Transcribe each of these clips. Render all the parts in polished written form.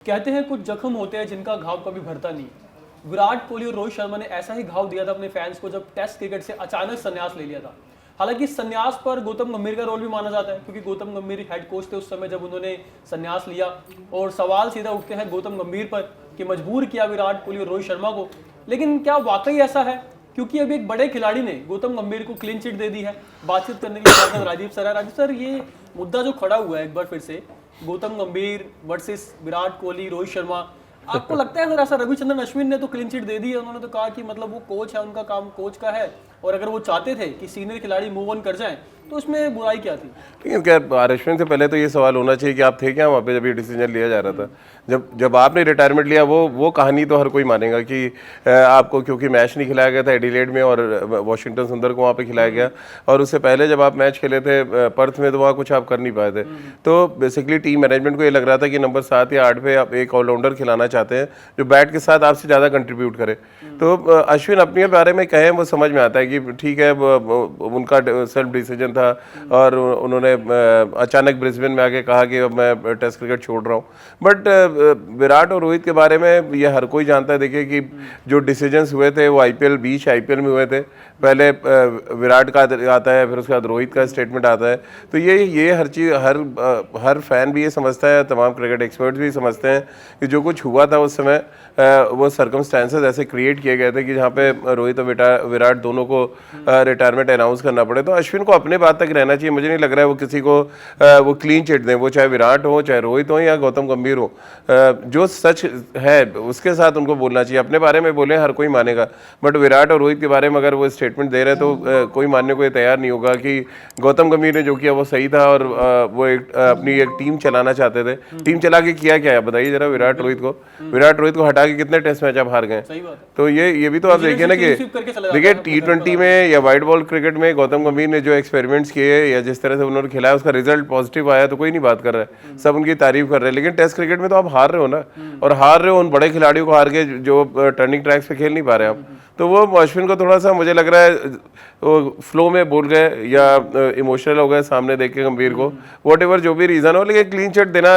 कहते हैं कुछ जख्म होते हैं जिनका घाव कभी भरता नहीं। विराट कोहली और रोहित शर्मा ने ऐसा ही घाव दिया था अपने फैंस को जब टेस्ट क्रिकेट से अचानक संन्यास ले लिया था। हालांकि संन्यास पर गौतम गंभीर का रोल भी माना जाता है, क्योंकि गौतम गंभीर हेड कोच थे उस समय जब उन्होंने संन्यास लिया। और सवाल सीधा उठते हैं गौतम गंभीर पर कि मजबूर किया विराट कोहली और रोहित शर्मा को। लेकिन क्या वाकई ऐसा है? क्योंकि अभी एक बड़े खिलाड़ी ने गौतम गंभीर को क्लीन चिट दे दी है। बातचीत करने के लिए राजीव सर है। राजीव सर, ये मुद्दा जो खड़ा हुआ है एक बार फिर से, गौतम गंभीर वर्सेस विराट कोहली रोहित शर्मा, आपको लगता है अगर ऐसा रविचंद्रन अश्विन ने तो क्लीन चिट दे दी है, उन्होंने तो कहा कि मतलब वो कोच है, उनका काम कोच का है, और अगर वो चाहते थे कि सीनियर खिलाड़ी मूव ऑन कर जाएं तो उसमें बुराई क्या थी? लेकिन क्या अश्विन से पहले तो ये सवाल होना चाहिए कि आप थे क्या वहाँ पे जब ये डिसीजन लिया जा रहा था? जब आपने रिटायरमेंट लिया, वो कहानी तो हर कोई मानेगा कि आपको क्योंकि मैच नहीं खिलाया गया था एडिलेड में और वॉशिंगटन सुंदर को वहाँ पे खिलाया गया, और उससे पहले जब आप मैच खेले थे पर्थ में तो वहाँ कुछ आप कर नहीं पाए थे। तो बेसिकली टीम मैनेजमेंट को ये लग रहा था कि नंबर 7 या 8 पे आप एक ऑलराउंडर खिलाना चाहते हैं जो बैट के साथ आपसे ज़्यादा कंट्रीब्यूट करे। तो अश्विन अपने बारे में कहें वो समझ में आता है कि ठीक है, उनका सेल्फ डिसीजन था और उन्होंने अचानक ब्रिस्बेन में आके कहा कि अब मैं टेस्ट क्रिकेट छोड़ रहा हूँ। बट विराट और रोहित के बारे में ये हर कोई जानता है। देखिए कि जो डिसीजंस हुए थे वो बीच आईपीएल में हुए थे। पहले विराट का आता है, फिर उसके बाद रोहित का स्टेटमेंट आता है। तो ये हर चीज़ हर फैन भी ये समझता है, तमाम क्रिकेट एक्सपर्ट्स भी समझते हैं कि जो कुछ हुआ था उस समय वो सर्कमस्टेंसेस ऐसे क्रिएट किए गए थे कि जहाँ पे रोहित और विराट दोनों को रिटायरमेंट अनाउंस करना पड़े। तो अश्विन को अपने बात तक रहना चाहिए। मुझे नहीं लग रहा है वो किसी को वो क्लीन चिट दें, वो चाहे विराट हो, चाहे रोहित हो या गौतम गंभीर हो। जो सच है उसके साथ उनको बोलना चाहिए। अपने बारे में बोले हर कोई मानेगा, बट विराट और रोहित के बारे में अगर वो स्टेटमेंट दे रहे हैं तो कोई मानने को ये तैयार नहीं होगा कि गौतम गंभीर ने जो किया वो सही था और वो अपनी एक टीम चलाना चाहते थे। टीम चला के किया क्या है बताइए जरा? विराट रोहित को हटा के कितने टेस्ट मैच आप हार गए? तो ये भी तो आप देखिए ना कि देखिए T20 में या वाइट बॉल क्रिकेट में गौतम गंभीर ने जो एक्सपेरिमेंट्स किए या जिस तरह से उन्होंने खिलाया उसका रिजल्ट पॉजिटिव आया तो कोई नहीं बात कर रहा है, सब उनकी तारीफ कर रहे हैं। लेकिन टेस्ट क्रिकेट में तो आप हार रहे हो ना, और हार रहे हो उन बड़े खिलाड़ियों को हार के जो टर्निंग ट्रैक्स पे खेल नहीं पा रहे आप। तो वो अश्विन को थोड़ा सा मुझे लग रहा है वो फ्लो में बोल गए या इमोशनल हो गए सामने देख के गंभीर को, वॉट जो भी रीजन हो। लेकिन क्लीन चिट देना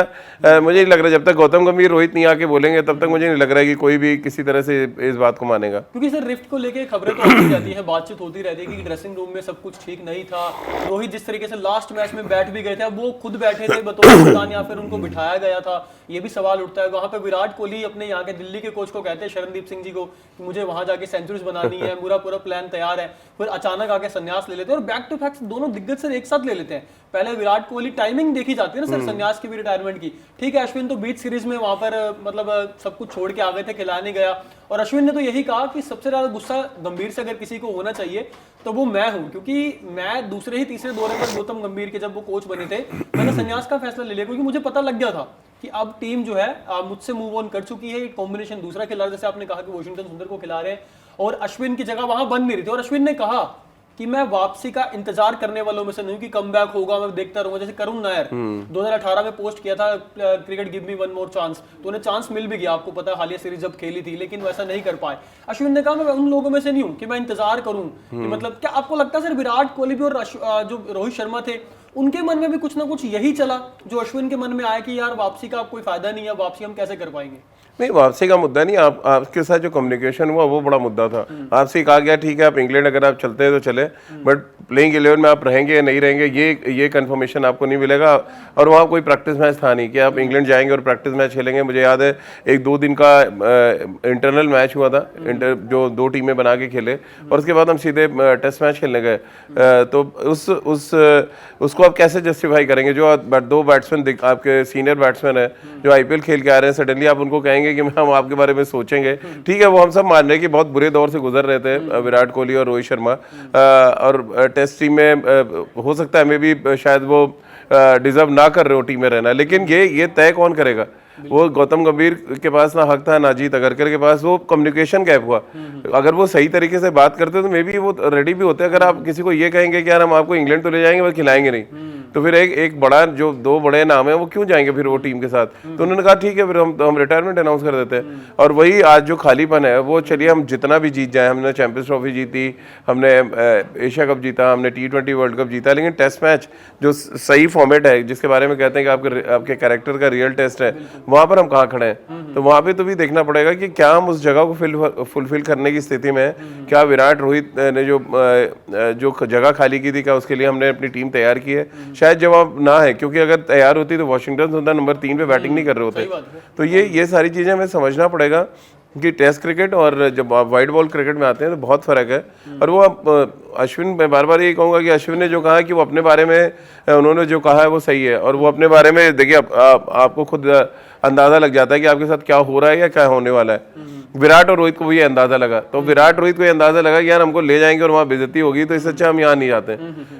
मुझे नहीं लग रहा, जब तक गौतम गंभीर रोहित नहीं आके बोलेंगे तब तक मुझे नहीं लग रहा है कि कोई भी किसी तरह से इस बात को मानेगा। क्योंकि सर रिफ्ट को लेके खबरें तो आती रहती हैं, बातचीत होती रहती है कि ड्रेसिंग रूम में सब कुछ ठीक नहीं था। रोहित जिस तरीके से लास्ट मैच में बैठ भी गए थे, अब वो खुद बैठे थे बतौर कप्तान या फिर उनको बिठाया गया था, ये भी सवाल उठता है। वहां पे विराट कोहली अपने यहाँ के दिल्ली के कोच को कहते हैं, शरणदीप सिंह जी को, कि मुझे वहां जाके सेंचुरीज बनानी है, पूरा प्लान तैयार है। फिर अचानक आके संन्यास ले लेते हैं और बैक टू बैक दोनों दिग्गज सर एक साथ ले लेते हैं। पहले विराट कोहली, टाइमिंग देखी जाती है ना सर संन्यास की भी, रिटायरमेंट की। ठीक है, अश्विन तो बीच सीरीज में वहां पर मतलब सब कुछ छोड़ के आ गए थे, खिलाया नहीं गया। और अश्विन ने तो यही कहा कि सबसे ज्यादा गुस्सा गंभीर से अगर किसी को होना चाहिए तो वो मैं हूं, क्योंकि मैं दूसरे ही तीसरे दौरे पर गौतम गंभीर के जब वो कोच बने थे मैंने संन्यास का फैसला ले लिया, क्योंकि मुझे पता लग गया था कि अब टीम जो है मुझसे मूव ऑन कर चुकी है। कॉम्बिनेशन दूसरा खिलाड़ी, जैसे आपने कहा कि वॉशिंगटन सुंदर को खिला रहे हैं और अश्विन की जगह वहां बन नहीं रही थी। और अश्विन ने कहा कि मैं वापसी का इंतजार करने वालों में से नहीं, कि कमबैक होगा मैं देखता रहूंगा। जैसे करुण नायर 2018 में पोस्ट किया था, cricket give me one more chance, तो उन्हें चांस मिल भी गया, आपको पता है हालिया सीरीज जब खेली थी, लेकिन वैसा नहीं कर पाए। अश्विन ने कहा मैं उन लोगों में से नहीं हूं कि मैं इंतजार करूं कि मतलब क्या आपको लगता है सर विराट कोहली भी और जो रोहित शर्मा थे उनके मन में भी कुछ ना कुछ यही चला जो अश्विन के मन में आया कि यार वापसी का कोई फायदा नहीं है, वापसी हम कैसे कर पाएंगे? नहीं, वापसी का मुद्दा नहीं, आपके साथ जो कम्युनिकेशन हुआ वो बड़ा मुद्दा था। आपसे कहा गया ठीक है आप इंग्लैंड अगर आप चलते हैं तो चले, बट प्लेइंग 11 में आप रहेंगे या नहीं रहेंगे ये कंफर्मेशन आपको नहीं मिलेगा। और वहाँ कोई प्रैक्टिस मैच था नहीं कि आप इंग्लैंड जाएंगे और प्रैक्टिस मैच खेलेंगे। मुझे याद है 1-2 दिन का इंटरनल मैच हुआ था, जो 2 टीमें बना के खेले, और उसके बाद हम सीधे टेस्ट मैच खेलने गए। तो उसको आप कैसे जस्टिफाई करेंगे? जो 2 बैट्समैन आपके सीनियर बैट्समैन है जो आईपीएल खेल के आ रहे हैं, सडनली आप उनको कहेंगे कि हम आपके बारे में सोचेंगे। ठीक है, वो हम सब मान रहे हैं कि बहुत बुरे दौर से गुजर रहे थे विराट कोहली और रोहित शर्मा, और टेस्ट टीम में हो सकता है मे भी शायद वो डिजर्व ना कर रहे हो टीम में रहना। लेकिन ये तय कौन करेगा? वो गौतम गंभीर के पास ना हक था ना जीत अगरकर के पास। वो कम्युनिकेशन गैप हुआ। अगर वो सही तरीके से बात करते तो मे बी वो रेडी भी होते। अगर आप किसी को ये कहेंगे कि यार हम आपको इंग्लैंड तो ले जाएंगे बस खिलाएंगे नहीं, तो फिर एक बड़ा, जो 2 बड़े नाम है वो क्यों जाएंगे फिर वो टीम के साथ। तो उन्होंने कहा ठीक है फिर हम रिटायरमेंट अनाउंस कर देते हैं। और वही आज जो खालीपन है वो, चलिए हम जितना भी जीत जाए, हमने चैंपियंस ट्रॉफी जीती, हमने एशिया कप जीता, हमने T20 वर्ल्ड कप जीता, लेकिन टेस्ट मैच जो सही फॉर्मेट है, जिसके बारे में कहते हैं कि आपके कैरेक्टर का रियल टेस्ट है, वहाँ पर हम कहाँ खड़े हैं। तो वहाँ पे तो भी देखना पड़ेगा कि क्या हम उस जगह को फुलफिल करने की स्थिति में हैं। क्या विराट रोहित ने जो जगह खाली की थी, क्या उसके लिए हमने अपनी टीम तैयार की है? शायद जवाब ना है, क्योंकि अगर तैयार होती तो वॉशिंगटन सुंदर नंबर 3 पे बैटिंग नहीं कर रहे होते। तो ये सारी चीज़ें हमें समझना पड़ेगा कि टेस्ट क्रिकेट और जब आप वाइट बॉल क्रिकेट में आते हैं तो बहुत फ़र्क है। और वो अश्विन, मैं बार बार यही कहूँगा कि अश्विन ने जो कहा कि वो अपने बारे में, उन्होंने जो कहा है वो सही है। और वो अपने बारे में देखिए, आपको खुद अंदाज़ा लग जाता है कि आपके साथ क्या हो रहा है या क्या होने वाला है। विराट और रोहित को भी ये अंदाज़ा लगा, तो विराट रोहित को ये अंदाज़ा लगा कि यार हमको ले जाएंगे और वहाँ बेइज्जती होगी, तो इससे अच्छा हम यहाँ नहीं जाते।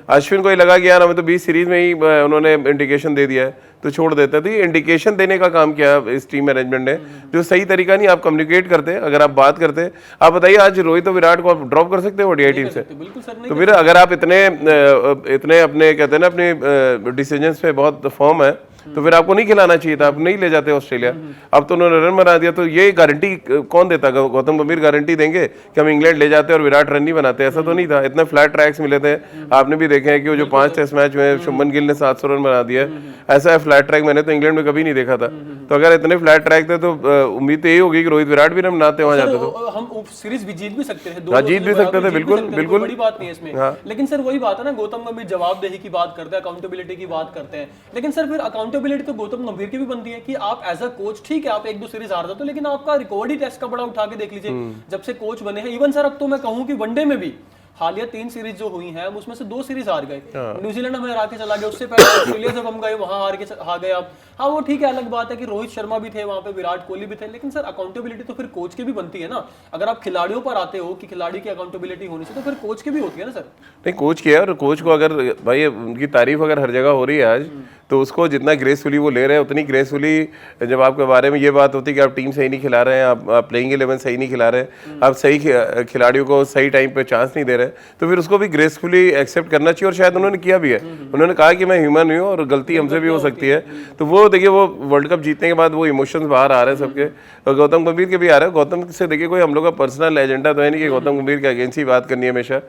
अश्विन को ये लगा कि यार हमें तो 20 सीरीज में ही उन्होंने इंडिकेशन दे दिया है, तो छोड़ देते। तो ये इंडिकेशन देने का काम किया इस टीम मैनेजमेंट ने, जो सही तरीका नहीं। आप कम्युनिकेट करते, अगर आप बात करते, आप बताइए आज रोहित और विराट को आप ड्रॉप कर सकते हो ओडीआई टीम से? तो फिर अगर आप इतने अपने कहते हैं ना, अपने डिसीजंस पे बहुत फर्म है, तो फिर आपको नहीं खिलाना चाहिए था, आप नहीं ले जाते ऑस्ट्रेलिया। अब तो उन्होंने रन बना दिया, तो ये गारंटी कौन देता? गौतम गंभीर गारंटी देंगे कि हम इंग्लैंड ले जाते और विराट रन नहीं बनाते? ऐसा तो नहीं था। इतने फ्लैट ट्रैक्स मिले थे, आपने भी देखे हैं कि वो जो 5 टेस्ट मैच में शुभमन गिल ने 700 रन बना दिया, ऐसा फ्लैट ट्रैक मैंने तो इंग्लैंड में कभी नहीं देखा था। तो अगर इतने फ्लैट ट्रैक थे तो उम्मीद तो यही होगी कि रोहित विराट भी रन बनाते वहां जाते। तो हम सीरीज भी जीत भी सकते थे, जीत भी सकते थे, बिल्कुल बिल्कुल, बड़ी बात नहीं है इसमें। लेकिन सर वही बात है ना, गौतम गंभीर जवाबदेही की बात करते हैं, अकाउंटेबिलिटी की बात करते हैं, लेकिन सर फिर अकाउंटेबिलिटी तो गौतम गंभीर की भी बनती है कि आप एज अ कोच, ठीक है आप 1-2 सीरीज हार जाते हो, लेकिन आपका रिकॉर्ड ही टेस्ट का बड़ा उठा के देख लीजिए जब से कोच बने हैं। इवन सर अब तो मैं कहूं कि वनडे में भी हालिया 3 सीरीज जो हुई हैं, उसमें से 2 सीरीज हार गए। न्यूजीलैंड हमें हरा के चला गया, उससे पहले ऑस्ट्रेलिया जब हम गए वहां हार गए आप। हाँ वो ठीक है, अलग बात है कि रोहित शर्मा भी थे वहां पे, विराट कोहली भी थे, लेकिन सर अकाउंटेबिलिटी तो फिर कोच की भी बनती है ना। अगर आप खिलाड़ियों पर आते हो कि खिलाड़ी की अकाउंटेबिलिटी होनी चाहिए, तो फिर कोच की भी होती है ना सर। नहीं, कोच की है, और कोच को अगर भाई उनकी तारीफ अगर हर जगह हो रही है आज, तो उसको जितना ग्रेसफुली वो ले रहे हैं, उतनी ग्रेसफुली जब आपके बारे में ये बात होती है कि आप टीम सही नहीं खिला रहे हैं, आप प्लेइंग 11 सही नहीं खिला रहे, आप सही खिलाड़ियों को सही टाइम पे चांस नहीं दे रहे, तो फिर उसको भी ग्रेसफुली एक्सेप्ट करना चाहिए। और शायद उन्होंने किया भी है। उन्होंने कहा कि मैं ह्यूमन हूँ और गलती हमसे भी हो सकती है। तो वो देखिए, वो वर्ल्ड कप जीतने के बाद वो इमोशंस बाहर आ रहे हैं सबके, और गौतम गंभीर के भी आ रहे हैं। गौतम से देखिए कोई हम लोग का पर्सनल एजेंडा तो है नहीं कि गौतम गंभीर के अगेंस्ट ही बात करनी है हमेशा।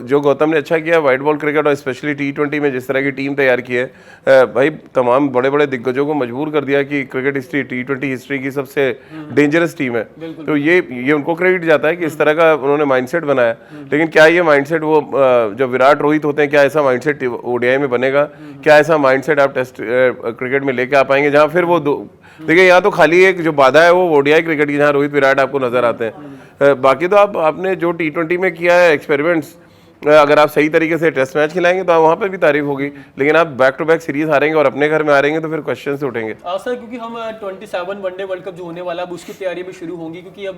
जो गौतम ने अच्छा किया व्हाइट बॉल क्रिकेट और स्पेशली T20 में जिस तरह की टीम तैयार की है, भाई तमाम बड़े बड़े दिग्गजों को मजबूर कर दिया कि क्रिकेट हिस्ट्री, T20 हिस्ट्री की सबसे डेंजरस टीम है। तो ये उनको क्रेडिट जाता है कि इस तरह का उन्होंने माइंडसेट बनाया। लेकिन क्या ये माइंडसेट वो जब विराट रोहित होते हैं, क्या ऐसा माइंडसेट ओडीआई में बनेगा? क्या ऐसा माइंडसेट आप टेस्ट क्रिकेट में लेके आ पाएंगे, जहां फिर वो देखिए यहाँ तो खाली एक जो बाधा है वो ओडीआई क्रिकेट की, जहाँ रोहित विराट आपको नजर आते हैं। बाकी तो आपने जो T20 में किया है एक्सपेरिमेंट्स, अगर आप सही तरीके से टेस्ट मैच खिलाएंगे तो वहाँ पे भी तारीफ होगी। लेकिन आप बैक टू बैक सीरीज हारेंगे और अपने घर में हारेंगे तो फिर क्वेश्चन से उठेंगे। सर क्योंकि हम 27 वनडे वर्ल्ड कप जो होने वाला है उसकी तैयारी भी शुरू होंगी, क्योंकि अब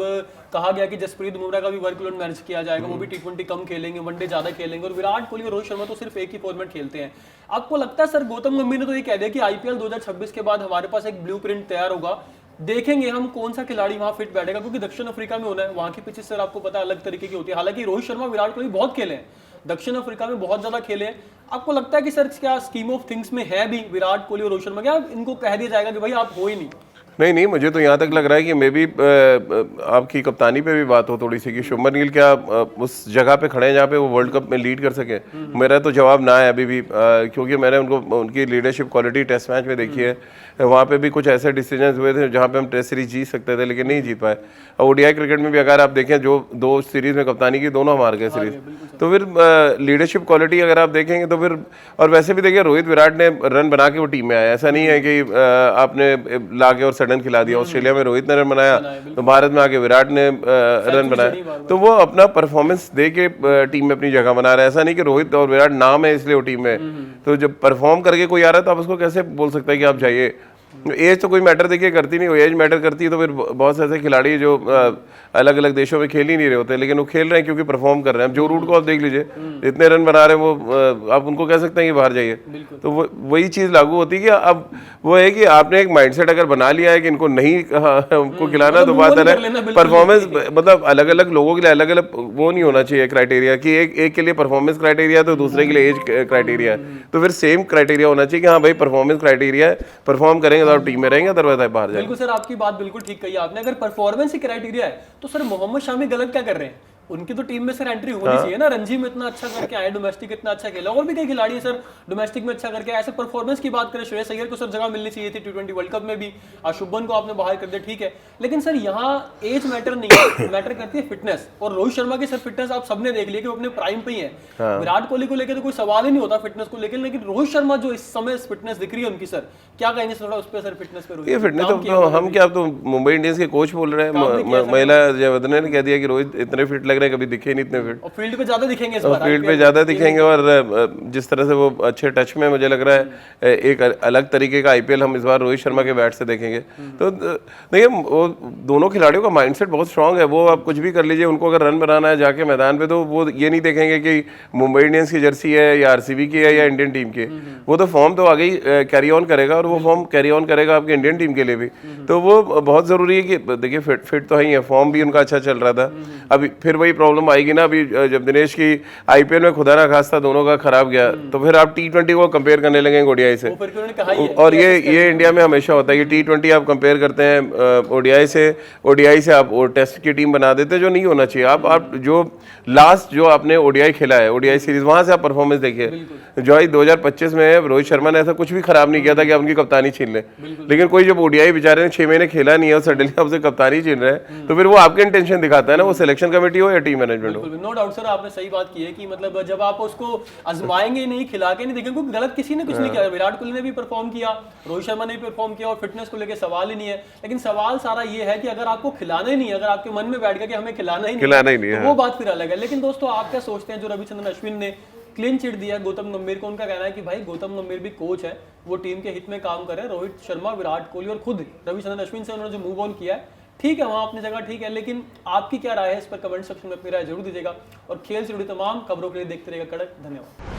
कहा गया कि जसप्रीत बुमराह का भी वर्कलोड मैनेज किया जाएगा, वो भी T20 कम खेलेंगे, वनडे ज्यादा खेलेंगे, और विराट कोहली और रोहित शर्मा तो सिर्फ एक ही फॉर्मेट खेलते हैं। आपको लगता है सर गौतम गंभीर ने तो ये कह दिया कि IPL 2026 के बाद हमारे पास एक ब्लूप्रिंट तैयार होगा, देखेंगे हम कौन सा खिलाड़ी वहां फिट बैठेगा, क्योंकि दक्षिण अफ्रीका में होना है, वहां की पिचेस सर आपको पता है अलग तरीके की होती है। हालांकि रोहित शर्मा विराट कोहली बहुत खेले हैं, दक्षिण अफ्रीका में बहुत ज्यादा खेले हैं। आपको लगता है कि सर क्या स्कीम ऑफ थिंग्स में है भी विराट कोहली और रोहित शर्मा, क्या इनको कह दिया जाएगा कि भाई आप हो ही नहीं? नहीं, मुझे तो यहाँ तक लग रहा है कि मे बी आपकी कप्तानी पे भी बात हो थोड़ी सी कि शुभमन गिल क्या उस जगह पे खड़े हैं जहाँ पे वो वर्ल्ड कप में लीड कर सके। मेरा तो जवाब ना है अभी भी, क्योंकि मैंने उनकी लीडरशिप क्वालिटी टेस्ट मैच में देखी है। वहाँ पे भी कुछ ऐसे डिसीजन हुए थे जहाँ पे हम टेस्ट सीरीज जीत सकते थे लेकिन नहीं जीत पाए। और ओडीआई क्रिकेट में भी अगर आप देखें, जो 2 सीरीज में कप्तानी की दोनों हम हार गए सीरीज। तो फिर लीडरशिप क्वालिटी अगर आप देखेंगे तो फिर, और वैसे भी देखिए रोहित विराट ने रन बना के वो टीम में आया, ऐसा नहीं है कि आपने ला के और सडन खिला दिया। ऑस्ट्रेलिया में रोहित ने रन बनाया तो भारत में आके विराट ने रन बनाया, तो वो अपना परफॉर्मेंस दे के टीम में अपनी जगह बना रहा है। ऐसा नहीं कि रोहित और विराट नाम है इसलिए वो टीम में। तो जब परफॉर्म करके कोई आ रहा है तो आप उसको कैसे बोल सकते हैं कि आप जाइए। एज तो कोई मैटर देखिए करती नहीं, एज मैटर करती है तो फिर बहुत से ऐसे खिलाड़ी जो अलग अलग देशों में खेल ही नहीं रहे होते, लेकिन वो खेल रहे हैं क्योंकि परफॉर्म कर रहे हैं। अब जो रूट को आप देख लीजिए, इतने रन बना रहे हैं वो, आप उनको कह सकते हैं कि बाहर जाइए। तो वही चीज़ लागू होती है कि अब वो है कि आपने एक माइंडसेट अगर बना लिया है कि इनको नहीं उनको खिलाना, तो बात है परफॉर्मेंस, मतलब अलग अलग लोगों के लिए अलग अलग वो नहीं होना चाहिए क्राइटेरिया कि एक के लिए परफॉर्मेंस क्राइटेरिया तो दूसरे के लिए एज क्राइटेरिया है। तो फिर सेम क्राइटेरिया होना चाहिए कि हाँ भाई परफॉर्मेंस क्राइटेरिया है, परफॉर्म करेंगे तो आप टीम में रहेंगे, अदरवाइज आप बाहर जाएंगे। बिल्कुल सर, आपकी बात बिल्कुल ठीक कही आपने। अगर परफॉर्मेंस ही क्राइटेरिया है तो सर मोहम्मद शामी गलत क्या कर रहे हैं? उनकी तो टीम में सर एंट्री होनी चाहिए ना। रणजी में इतना अच्छा करके आए, डोमेस्टिक इतना अच्छा खेला, और भी कई खिलाड़ी है सर डोमेस्टिक में अच्छा करके आए। ऐसे परफॉर्मेंस की बात करें, श्रेयस अय्यर को सर जगह मिलनी चाहिए थी T20 वर्ल्ड कप में भी, शुभमन को आपने बाहर कर दिया, ठीक है, लेकिन सर यहाँ एज मैटर नहीं है, मैटर करती है फिटनेस। और रोहित शर्मा की सर फिटनेस आप सबने देख लिया कि वो अपने प्राइम पे ही है। विराट कोहली को लेकर तो कोई सवाल ही नहीं होता फिटनेस को लेकर, लेकिन रोहित शर्मा जो इस समय फिटनेस दिख रही है उनकी, सर क्या कहेंगे थोड़ा उस पर सर, फिटनेस पे? ये फिटनेस तो हम क्या, अब तो मुंबई इंडियंस के कोच बोल रहे हैं, महिला जयवर्धने ने कह दिया कि रोहित इतने फिट लग रहे हैं, कभी दिखे नहीं इतने फिट। और फील्ड पे ज्यादा दिखेंगे इस बार, फील्ड पे ज्यादा दिखेंगे, और जिस तरह से वो अच्छे टच में, मुझे लग रहा है एक अलग तरीके का आईपीएल हम इस बार रोहित शर्मा के बैट से देखेंगे। तो देखिए वो दोनों खिलाड़ियों का माइंडसेट बहुत स्ट्रांग है। वो आप कुछ भी कर लीजिए, उनको अगर रन बनाना है जाके मैदान पे, तो वो ये नहीं देखेंगे कि मुंबई इंडियंस की जर्सी है या आरसीबी की है या इंडियन टीम की है। वो तो फॉर्म तो आगे ही कैरी ऑन करेगा, और वो फॉर्म कैरी ऑन करेगा आपकी इंडियन टीम के लिए भी। तो वो बहुत जरूरी है कि देखिए फिट तो है ही है, फॉर्म भी उनका अच्छा चल रहा था। अभी फिर वही प्रॉब्लम आएगी ना, अभी जब दिनेश की आईपीएल में खुदा ना खास्ता दोनों का खराब गया, तो फिर आप T20 को कंपेयर करने लगेंगे ओडीआई से। और ये इंडिया में हमेशा होता है कि T20 आप कंपेयर करते हैं ओडीआई से आप टेस्ट की टीम बना देते हैं, जो नहीं होना चाहिए। आप जो लास्ट जो आपने ओडीआई खेला है, ओडीआई सीरीज, वहां से आप परफॉर्मेंस देखिए। जो 2025 में रोहित शर्मा ने ऐसा कुछ भी खराब नहीं किया था कि आप उनकी कप्तानी छीन ले, लेकिन कोई जब ओडीआई बेचारे ने 6 महीने खेला नहीं है और सडनली आपसे कप्तानी छीन रहे हैं, तो फिर वो आपके इंटेंशन दिखाता है ना, वो सिलेक्शन कमेटी हो या टीम मैनेजमेंट हो। नो डाउट सर, आपने सही बात की है कि मतलब जब आप उसको आजमाएंगे नहीं, खिला के नहीं देखेंगे, क्योंकि गलत किसी ने कुछ नहीं किया। विराट कोहली ने भी परफॉर्म किया, रोहित शर्मा ने भी परफॉर्म किया, और फिटनेस को लेकर सवाल ही नहीं है। लेकिन सवाल सारा ये है कि अगर आपको खिलाना ही नहीं, अगर आपके मन में बैठ गया कि हमें खिलाना ही नहीं, तो वो बात फिर अलग है। लेकिन दोस्तों आप क्या सोचते हैं, जो रविचंद्रन अश्विन ने क्लीन चिट दिया गौतम गंभीर को, उनका कहना है कि भाई गौतम गंभीर भी कोच है, वो टीम के हित में काम कर रहे हैं। रोहित शर्मा, विराट कोहली और खुद रविचंद्रन अश्विन से उन्होंने जो मूव ऑन किया है, ठीक है, वहां अपनी जगह ठीक है, लेकिन आपकी क्या राय है इस पर? कमेंट सेक्शन में अपनी राय जरूर दीजिएगा, और खेल से जुड़ी तमाम खबरों के लिए देखते रहिएगा कड़क। धन्यवाद।